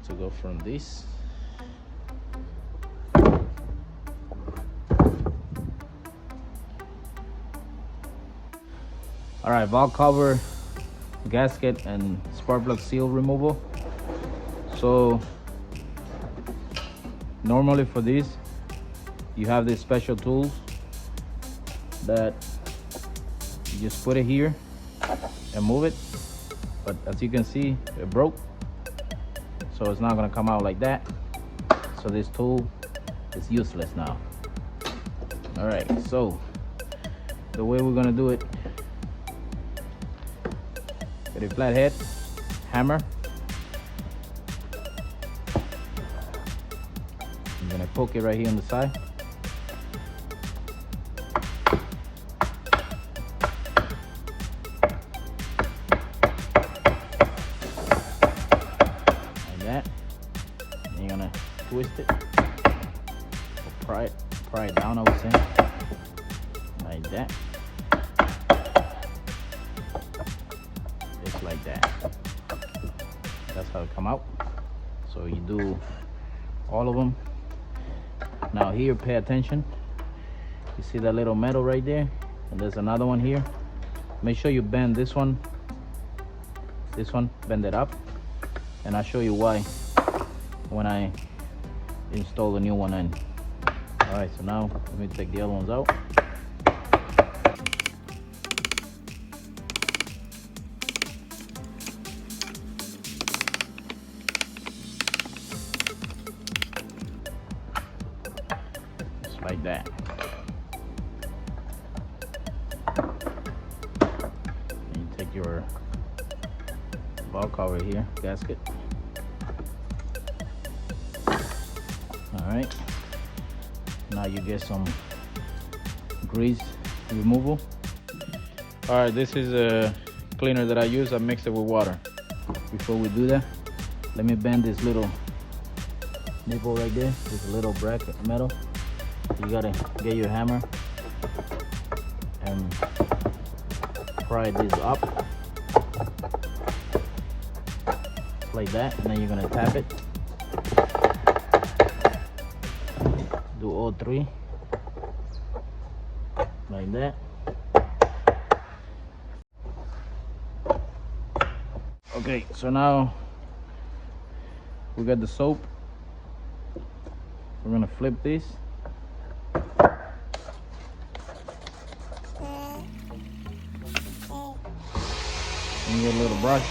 to go from this. All right, valve cover, gasket, and spark plug seal removal. So normally for this, you have these special tools that you just put it here and move it. But as you can see, it broke, so it's not gonna come out like that. So this tool is useless now. All right, so the way we're gonna do it, get a flathead hammer. I'm gonna poke it right here on the side. Like that. And you're gonna twist it. Or pry it down, I would say. Like that. Just like that. That's how it come out. So you do all of them. Now here, pay attention. You see that little metal right there? And there's another one here. Make sure you bend this one, bend it up. And I'll show you why when I install the new one in. All right, so now let me take the other ones out. Like that. And you take your valve cover here, gasket. All right. Now you get some grease removal. All right, this is a cleaner that I use. I mix it with water. Before we do that, let me bend this little nipple right there. This little bracket metal. You gotta get your hammer and pry this up like that, and then you're gonna tap it. Do all three like that. Okay, so now we got the soap. We're gonna flip this. And you get a little brush.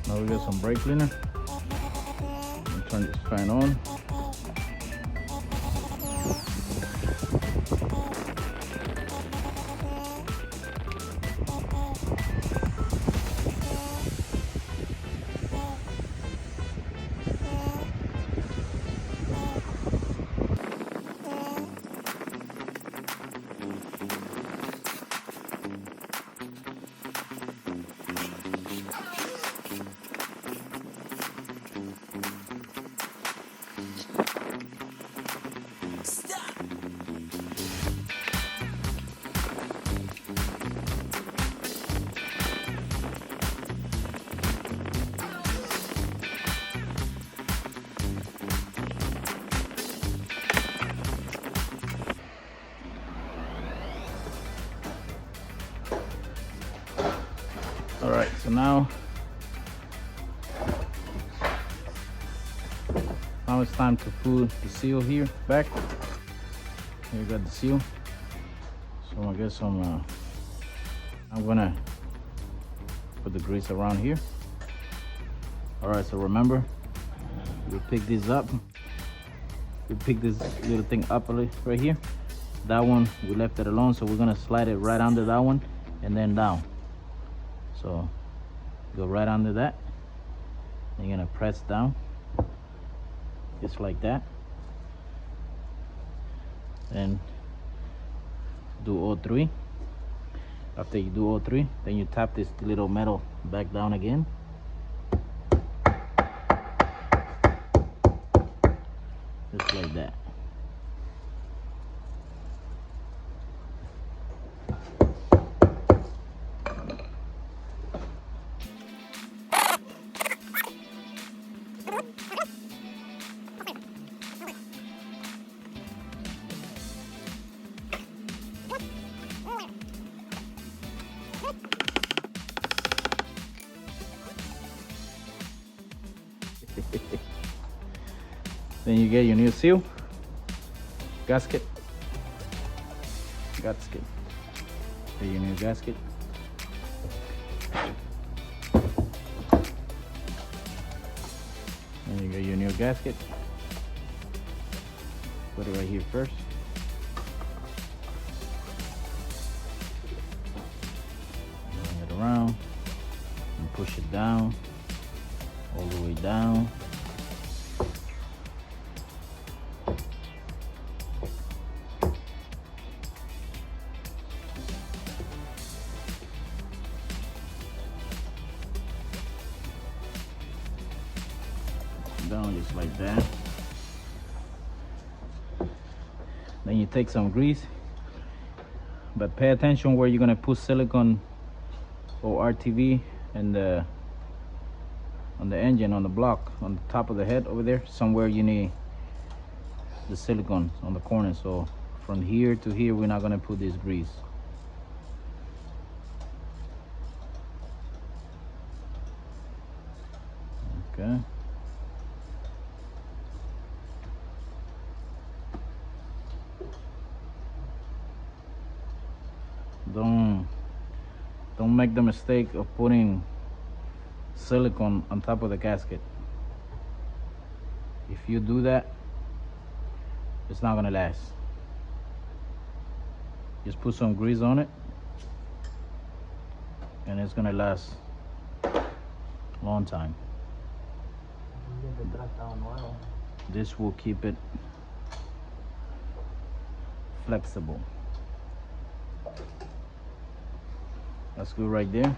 Now we got some brake cleaner. Turn this fan on. All right, so now it's time to put the seal here back. Here you got the seal. So I'm gonna get some, I'm gonna put the grease around here. All right, so remember, we pick this up. We pick this little thing up right here. That one, we left it alone, so we're gonna slide it right under that one and then down. So go right under that. And you're gonna press down, just like that. And do all three. After you do all three, then you tap this little metal back down again. Just like that. Then you get your new seal, gasket. Get your new gasket. Then you get your new gasket. Put it right here first. Bring it around and push it down, all the way down. Down just like that. Then you take some grease, but pay attention where you're gonna put silicone or RTV and on the engine, on the block, on the top of the head over there. Somewhere you need the silicone on the corner. So from here to here, we're not gonna put this grease. Okay. Don't make the mistake of putting silicone on top of the gasket. If you do that, it's not gonna last. Just put some grease on it and it's gonna last a long time. This will keep it flexible. That's good right there.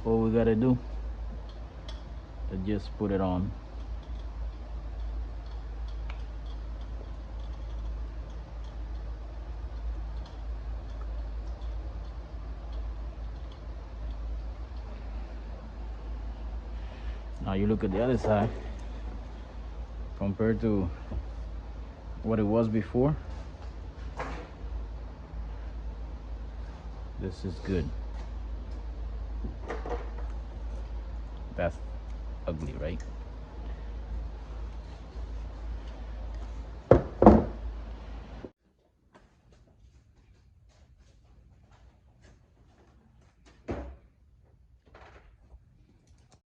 All we gotta do is just put it on. Now you look at the other side compared to what it was before. This is good. That's ugly, right?